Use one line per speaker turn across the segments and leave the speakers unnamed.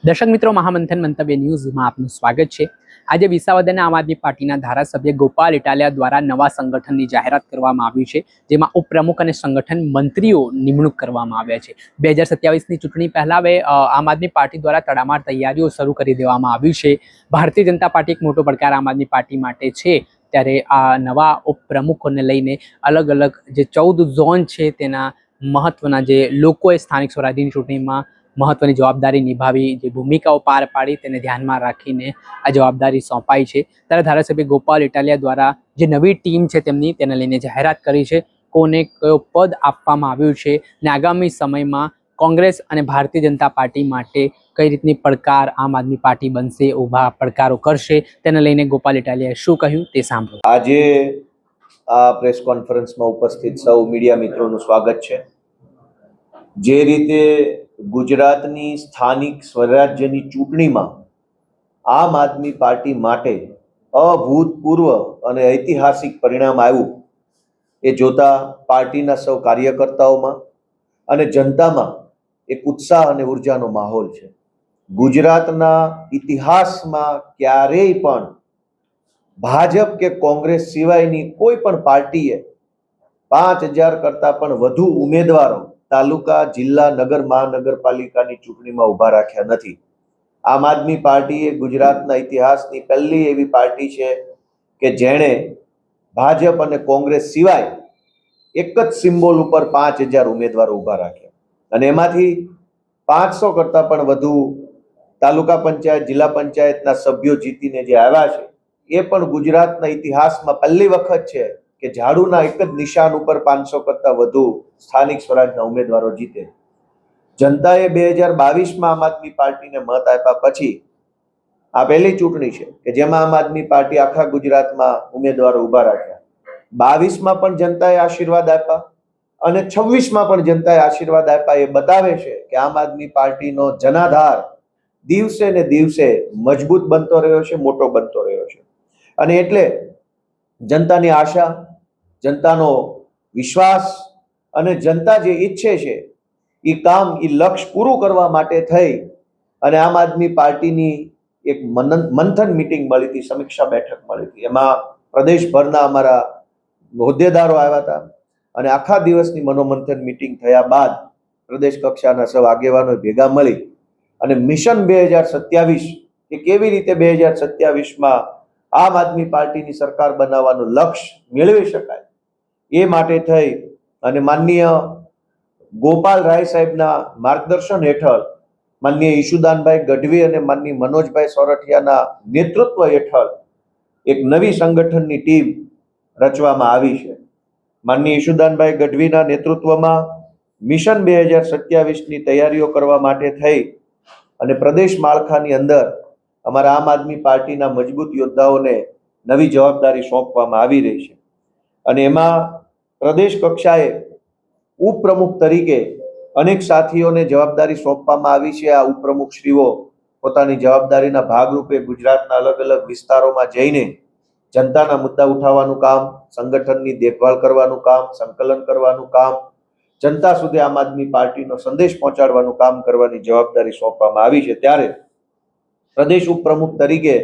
દર્શક મિત્રો, મહામંથન મંતવ્ય ન્યૂઝમાં આપનું સ્વાગત છે। આજે વિસાવદરના આમ આદમી પાર્ટીના ધારાસભ્ય ગોપાલ ઇટાલિયા દ્વારા નવા સંગઠનની જાહેરાત કરવામાં આવી છે, જેમાં ઉપપ્રમુખ અને સંગઠન મંત્રીઓ નિમણૂક કરવામાં આવ્યા છે। 2027ની ચૂંટણી પહેલા હવે આમ આદમી પાર્ટી દ્વારા તડામાર તૈયારીઓ શરૂ કરી દેવામાં આવી છે। ભારતીય જનતા પાર્ટી એક મોટો પડકાર આમ આદમી પાર્ટી માટે છે, ત્યારે આ નવા ઉપપ્રમુખોને લઈને અલગ અલગ જે 14 ઝોન છે તેના મહત્વના જે લોકોએ સ્થાનિક સ્વરાજ્યની ચૂંટણીમાં મહત્વની જવાબદારી નિભાવી, જે ભૂમિકાઓ પાર પાડી તેને ધ્યાનમાં રાખીને આ જવાબદારી સોંપાઈ છે। ત્યારે ધારાસભ્ય ગોપાલ ઇટાલિયા દ્વારા જે નવી ટીમ છે તેમની તેને લઈને જાહેરાત કરી છે, કોને કયો પદ આપવામાં આવ્યું છે અને આગામી સમયમાં કોંગ્રેસ અને ભારતીય જનતા પાર્ટી માટે કઈ રીતની પડકાર આમ આદમી પાર્ટી બનશે, ઊભા પડકારો કરશે, તેને લઈને ગોપાલ ઇટાલિયાએ શું કહ્યું તે સાંભળો।
આજે આ પ્રેસ કોન્ફરન્સમાં ઉપસ્થિત સૌ મીડિયા મિત્રોનું સ્વાગત છે। જે રીતે ગુજરાતની સ્થાનિક સ્વરાજ્યની ચૂંટણીમાં આમ આદમી પાર્ટી માટે અભૂતપૂર્વ અને ઐતિહાસિક પરિણામ આવ્યું, એ જોતા પાર્ટીના સૌ કાર્યકર્તાઓમાં અને જનતામાં એક ઉત્સાહ અને ઉર્જાનો માહોલ છે। ગુજરાતના ઇતિહાસમાં ક્યારેય પણ ભાજપ કે કોંગ્રેસ સિવાયની કોઈ પણ પાર્ટીએ 5000 કરતા પણ વધુ ઉમેદવારો તાલુકા, જિલ્લા, નગર, મહાનગરપાલિકાની ચૂંટણીમાં ઊભા રાખ્યા નથી। આમ આદમી પાર્ટી એ ગુજરાતના ઇતિહાસની પહેલી એવી પાર્ટી છે કે જેણે ભાજપ અને કોંગ્રેસ સિવાય એક જ સિમ્બોલ ઉપર 5000 ઉમેદવારો ઊભા રાખ્યા, અને એમાંથી 500 કરતા પણ વધુ તાલુકા પંચાયત, જિલ્લા પંચાયતના સભ્યો જીતીને જે આવ્યા છે, એ પણ ગુજરાતના ઇતિહાસમાં પહેલી વખત છે કે ઝાડુના એક જ નિશાન ઉપર 500 કરતા વધુ સ્થાનિક સ્વરાજના ઉમેદવારો જીતે। જનતાએ 2022માં આમ આદમી પાર્ટીને મત આપ્યા પછી આ પહેલી ચૂંટણી છે કે જેમાં આમ આદમી પાર્ટી આખા ગુજરાતમાં ઉમેદવારો ઊભા રાખ્યા। 22માં પણ જનતાએ આશીર્વાદ આપ્યા અને 26માં પણ જનતાએ આશીર્વાદ આપ્યા। એ બતાવે છે કે આમ આદમી પાર્ટીનો જનાધાર દિવસે ને દિવસે મજબૂત બનતો રહ્યો છે, મોટો બનતો રહ્યો છે, અને એટલે જનતાની આશા, જનતાનો વિશ્વાસ અને જનતા જે ઈચ્છે છે એ કામ, એ લક્ષ્ય પૂરું કરવા માટે થઈ અને આમ આદમી પાર્ટીની એક મંથન મીટિંગ મળી હતી, સમીક્ષા બેઠક મળી હતી। એમાં પ્રદેશભરના અમારા હોદ્દેદારો આવ્યા હતા અને આખા દિવસની મનોમંથન મીટિંગ થયા બાદ પ્રદેશ કક્ષાના સૌ આગેવાનો ભેગા મળી અને મિશન 2027 કે કેવી રીતે 2027માં આમ આદમી પાર્ટીની સરકાર બનાવવાનું લક્ષ્ય મેળવી શકાય, એ માટે થઈ અને માનનીય ગોપાલ રાય સાહેબના માર્ગદર્શન હેઠળ, માનનીય ઈશુદાનભાઈ ગઢવી અને માનનીય મનોજભાઈ સોરઠિયાના નેતૃત્વ હેઠળ એક નવી સંગઠનની ટીમ રચવામાં આવી છે। માનનીય ઈશુદાનભાઈ ગઢવીના નેતૃત્વમાં મિશન 2027ની તૈયારીઓ કરવા માટે થઈ અને પ્રદેશ માળખાની અંદર અમારા આમ આદમી પાર્ટીના મજબૂત યોદ્ધાઓને નવી જવાબદારી સોંપવામાં આવી રહી છે। અને એમાં પ્રદેશ કક્ષાએ ઉપપ્રમુખ તરીકે અનેક સાથીઓને જવાબદારી સોંપવામાં આવી છે। આ ઉપપ્રમુખશ્રીઓ પોતાની જવાબદારીના ભાગરૂપે ગુજરાતના અલગ અલગ વિસ્તારોમાં જઈને જનતાના મુદ્દા ઉઠાવવાનું કામ, સંગઠનની દેખભાળ કરવાનું કામ, સંકલન કરવાનું કામ, જનતા સુધી આમ આદમી પાર્ટીનો સંદેશ પહોંચાડવાનું કામ કરવાની જવાબદારી સોંપવામાં આવી છે। ત્યારે પ્રદેશ ઉપપ્રમુખ તરીકે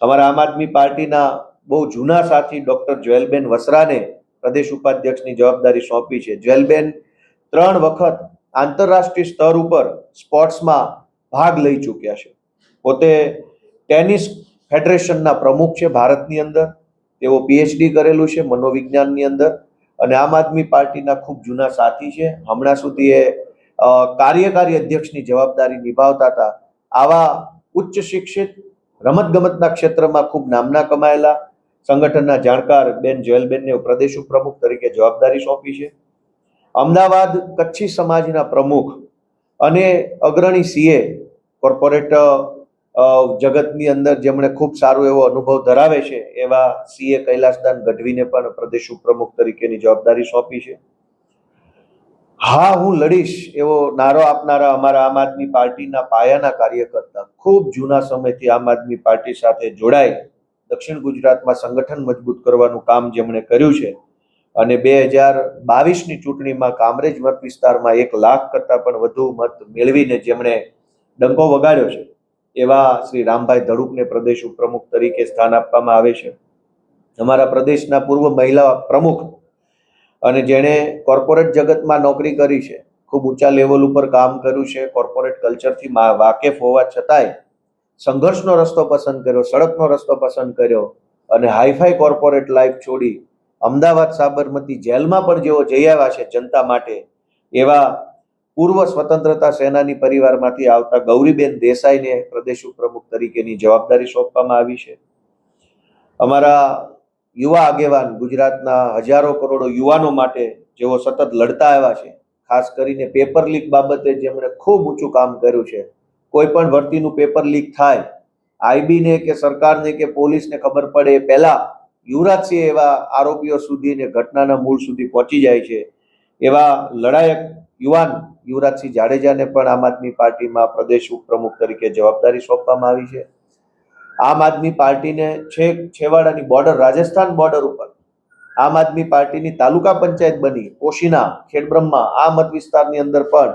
અમારા આમ આદમી પાર્ટીના બહુ જૂના સાથી ડોક્ટર જ્વેલબેન વસરાને પ્રદેશ ઉપાધ્યક્ષની જવાબદારી સોંપી છે। જ્વેલબેન 3 વખત આંતરરાષ્ટ્રીય સ્તર ઉપર સ્પોર્ટ્સમાં ભાગ લઈ ચૂક્યા છે। પોતે ટેનિસ ફેડરેશનના પ્રમુખ છે ભારતની અંદર, તેઓ પીએચડી કરેલું છે મનોવિજ્ઞાનની અંદર, અને આમ આદમી પાર્ટીના ખૂબ જૂના સાથી છે। હમણાં સુધી એ કાર્યકારી અધ્યક્ષની જવાબદારી નિભાવતા હતા। આવા ઉચ્ચ શિક્ષિત, રમતગમતના ક્ષેત્રમાં ખૂબ નામના કમાયેલા સંગઠનના જાણકાર બેન જ્વેલબેનને પ્રદેશ ઉપપ્રમુખ તરીકે જવાબદારી સોંપી છે। અમદાવાદ કચ્છી સમાજના પ્રમુખ અને અગ્રણી સીએ, કોર્પોરેટ જગતની અંદર જેમણે ખૂબ સારો એવો અનુભવ ધરાવે છે એવા સીએ કૈલાસદાન ગઢવીને પણ પ્રદેશ ઉપપ્રમુખ તરીકેની જવાબદારી સોંપી છે। હા, હું લડીશ એવો નારો આપનારા અમારા આમ આદમી પાર્ટીના પાયાના કાર્યકર્તા, ખૂબ જૂના સમયથી આમ આદમી પાર્ટી સાથે જોડાઈ દક્ષિણ ગુજરાતમાં સંગઠન મજબૂત કરવાનું કામ જેમણે કર્યું છે અને 2022ની ચૂંટણીમાં કામરેજ મત વિસ્તારમાં 1 લાખ કરતા પણ વધુ મત મેળવીને જેમણે ડંકો વગાડ્યો છે એવા શ્રી રામભાઈ ધડુકને પ્રદેશ ઉપપ્રમુખ તરીકે સ્થાન આપવામાં આવે છે. અમારા પ્રદેશના પૂર્વ મહિલા પ્રમુખ અને જેણે કોર્પોરેટ જગતમાં નોકરી કરી છે, ખૂબ ઊંચા લેવલ ઉપર કામ કર્યું છે, કોર્પોરેટ કલ્ચરથી વાકેફ હોવા છતાંય સંઘર્ષનો રસ્તો પસંદ કર્યો, સડકનો રસ્તો પસંદ કર્યો અને હાઈફાઈ કોર્પોરેટ લાઈફ છોડી અમદાવાદ સાબરમતી જેલમાં પણ જેઓ જઈ આવ્યા છે જનતા માટે, એવા પૂર્વ સ્વતંત્રતા સેનાની પરિવારમાંથી આવતા ગૌરીબેન દેસાઈને પ્રદેશ ઉપપ્રમુખ તરીકેની જવાબદારી સોંપવામાં આવી છે. અમારા યુવા આગેવાન, ગુજરાતના હજારો કરોડો યુવાનો માટે જેઓ સતત લડતા આવ્યા છે, ખાસ કરીને પેપર લીક બાબતે જેમણે ખૂબ ઊંચું કામ કર્યું છે. કોઈ પણ ભરતીનું પેપર લીક થાય, આઈબીને કે સરકારને કે પોલીસને ખબર પડે એ પહેલા યુવરાજસિંહ એવા આરોપીઓ સુધી ને ઘટનાના મૂળ સુધી પહોંચી જાય છે. એવા લડાયક યુવાન યુવરાજસિંહ જાડેજાને પણ આમ આદમી પાર્ટીમાં પ્રદેશ ઉપપ્રમુખ તરીકે જવાબદારી સોંપવામાં આવી છે. આમ આદમી પાર્ટીને છેક છેવાડાની બોર્ડર, રાજસ્થાન બોર્ડર ઉપર આમ આદમી પાર્ટીની તાલુકા પંચાયત બની, કોશીના, ખેડબ્રહ્મા આ મત વિસ્તારની અંદર પણ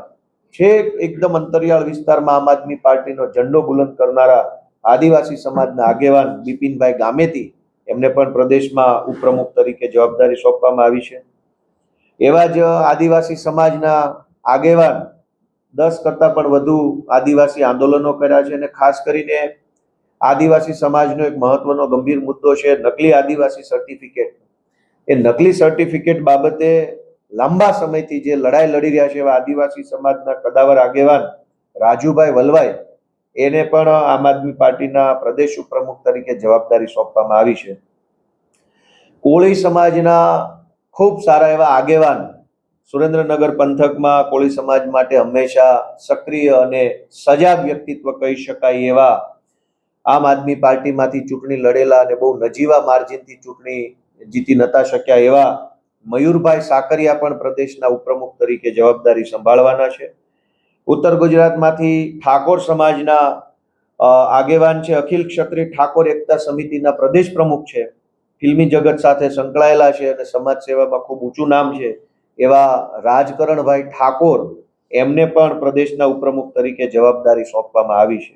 છેક એકદમ અંતરિયાળ વિસ્તારમાં આમ આદમી પાર્ટીનો ઝંડો બુલંદ કરનારા આદિવાસી સમાજના આગેવાન બિપિનભાઈ ગામેતી, એમને પણ પ્રદેશમાં ઉપપ્રમુખ તરીકે જવાબદારી સોંપવામાં આવી છે. એવા જ આદિવાસી સમાજના આગેવાન 10 કરતાં પણ વધુ આદિવાસી આંદોલનો કર્યા છે અને ખાસ કરીને આદિવાસી સમાજનો એક મહત્વનો ગંભીર મુદ્દો છે નકલી આદિવાસી સર્ટિફિકેટ. એ નકલી સર્ટિફિકેટ બાબતે લાંબા સમયથી જે લડાઈ લડી રહ્યા છે એવા આદિવાસી સમાજના કદાવર આગેવાન રાજુભાઈ વલવાઈ, એને પણ આમ આદમી પાર્ટીના પ્રદેશ ઉપપ્રમુખ તરીકે જવાબદારી સોંપવામાં આવી છે. કોળી સમાજના ખૂબ સારા એવા આગેવાન, સુરેન્દ્રનગર પંથકમાં કોળી સમાજ માટે હંમેશા સક્રિય અને સજાગ વ્યક્તિત્વ કહી શકાય એવા આમ આદમી પાર્ટીમાંથી ચૂંટણી લડેલા અને બહુ નજીવા માર્જિનથી ચૂંટણી જીતી નતા શક્યા એવા મયુરભાઈ સાકરિયા પણ પ્રદેશના ઉપપ્રમુખ તરીકે જવાબદારી સંભાળવાના છે. ઉત્તર ગુજરાતમાંથી ઠાકોર સમાજના આગેવાન છે, અખિલ ક્ષત્રિય ઠાકોર એકતા સમિતિના પ્રદેશ પ્રમુખ છે, ફિલ્મી જગત સાથે સંકળાયેલા છે અને સમાજ સેવામાં ખૂબ ઊંચું નામ છે એવા રાજકરણભાઈ ઠાકોર, એમને પણ પ્રદેશના ઉપપ્રમુખ તરીકે જવાબદારી સોંપવામાં આવી છે.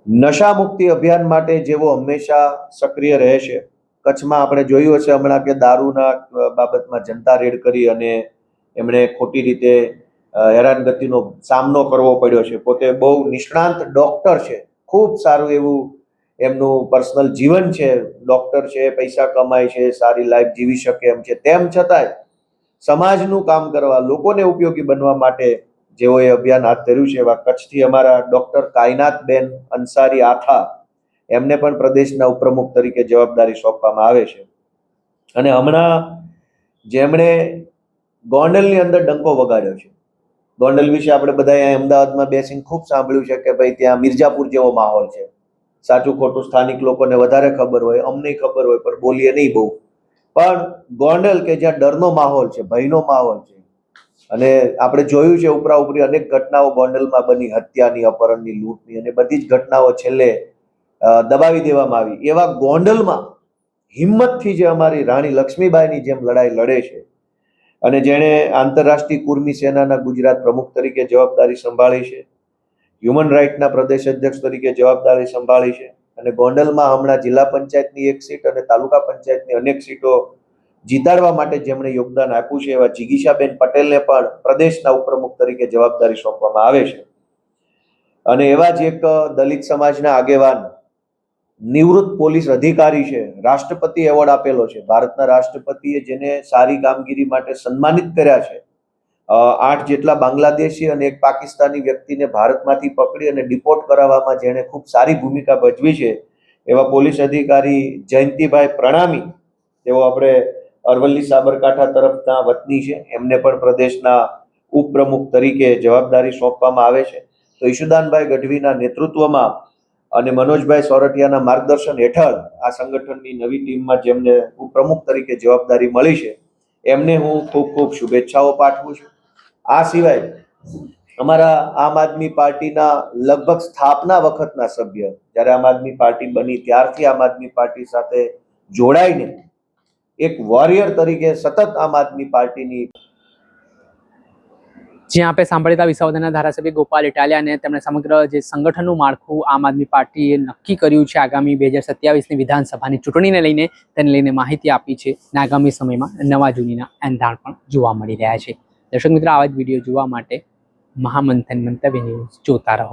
નશા મુક્તિ અભિયાન માટે જેઓ હંમેશા સક્રિય રહે છે, કચ્છમાં આપણે જોયું હશે હમણાં કે દારૂના બાબતમાં જનતા રેડ કરી અને એમણે ખોટી રીતે હેરાનગતિનો સામનો કરવો પડ્યો છે. પોતે બહુ નિષ્ણાંત ડોક્ટર છે, ખૂબ સારું એવું એમનું પર્સનલ જીવન છે, ડોક્ટર છે, પૈસા કમાય છે, સારી લાઈફ જીવી શકે એમ છે, તેમ છતાંય સમાજનું કામ કરવા, લોકોને ઉપયોગી બનવા માટે જેઓએ અભિયાન હાથ ધર્યું છે એવા કચ્છથી અમારા ડોક્ટર કાયનાતબેન અંસારી આથા, એમને પણ પ્રદેશના ઉપપ્રમુખ તરીકે જવાબદારી સોંપવામાં આવે છે. અને હમણાં જેમણે ગોંડલની અંદર ડંકો વગાડ્યો છે, ગોંડલ વિશે આપણે બધા અહીંયા અમદાવાદમાં બેસીને ખૂબ સાંભળ્યું છે કે ભાઈ ત્યાં મિર્જાપુર જેવો માહોલ છે. સાચું ખોટું સ્થાનિક લોકોને વધારે ખબર હોય, અમને ખબર હોય, પણ બોલીએ નહીં બહુ. પણ ગોંડલ કે જ્યાં ડરનો માહોલ છે, ભયનો માહોલ છે, અને આપણે જોયું છે ઉપરા ઉપરી અનેક ઘટનાઓ ગોંડલમાં બની, હત્યાની, અપહરણની, લૂંટની, અને બધી જ ઘટનાઓ છેલ્લે દબાવી દેવામાં આવી. એવા ગોંડલમાં હિંમતથી જે અમારી રાણી લક્ષ્મીબાઈની જેમ લડાઈ લડે છે અને જેણે આંતરરાષ્ટ્રીય કુર્મી સેનાના ગુજરાત પ્રમુખ તરીકે જવાબદારી સંભાળી છે, હ્યુમન રાઇટના પ્રદેશ અધ્યક્ષ તરીકે જવાબદારી સંભાળી છે, અને ગોંડલમાં હમણાં જિલ્લા પંચાયતની 1 સીટ અને તાલુકા પંચાયતની અનેક સીટો જીતાડવા માટે જેમણે યોગદાન આપ્યું છે એવા જિગીશાબેન પટેલને પણ પ્રદેશના ઉપપ્રમુખ તરીકે જવાબદારી સોંપવામાં આવે છે. અને એવા જ એક દલિત સમાજના આગેવાન, નિવૃત્ત પોલીસ અધિકારી છે, રાષ્ટ્રપતિ એવોર્ડ આપેલો છે, ભારતના રાષ્ટ્રપતિએ જેને સારી કામગીરી માટે સન્માનિત કર્યા છે. 8 જેટલા બાંગ્લાદેશી અને 1 પાકિસ્તાની વ્યક્તિને ભારતમાંથી પકડી અને ડિપોર્ટ કરાવવામાં જેણે ખૂબ સારી ભૂમિકા ભજવી છે એવા પોલીસ અધિકારી જયંતિભાઈ પ્રણામી, તેઓ આપણે અરવલ્લી સાબરકાંઠા તરફના વતની છે, એમને પણ પ્રદેશના ઉપપ્રમુખ તરીકે જવાબદારી સોંપવામાં આવે છે. તો ઈશુદાનભાઈ ગઢવીના નેતૃત્વમાં અને મનોજભાઈ સોરઠિયાના માર્ગદર્શન હેઠળ આ સંગઠનની નવી ટીમમાં જેમને ઉપપ્રમુખ તરીકે જવાબદારી મળી છે, એમને હું ખૂબ ખૂબ શુભેચ્છાઓ પાઠવું છું. આ સિવાય અમારા આમ આદમી પાર્ટીના લગભગ સ્થાપના વખતના સભ્ય, જ્યારે આમ આદમી પાર્ટી બની ત્યારથી આમ આદમી પાર્ટી સાથે જોડાઈને એક વોરિયર તરીકે સતત આમ આદમી પાર્ટીની
જ્યાં આપણે સાંભળ્યા હતા વિસાવદરના ધારાસભ્ય ગોપાલ ઇટાલિયાને તેમણે સમગ્ર જે સંગઠનનું માળખું આમ આદમી પાર્ટીએ નક્કી કર્યું છે આગામી 2027ની વિધાનસભાની ચૂંટણીને લઈને તેને લઈને માહિતી આપી છે અને આગામી સમયમાં નવા જૂનીના એંધાણ પણ જોવા મળી રહ્યા છે. દર્શક મિત્રો, આવા જ વિડીયો જોવા માટે મહામંથન મંતવ્ય ન્યૂઝ જોતા રહો.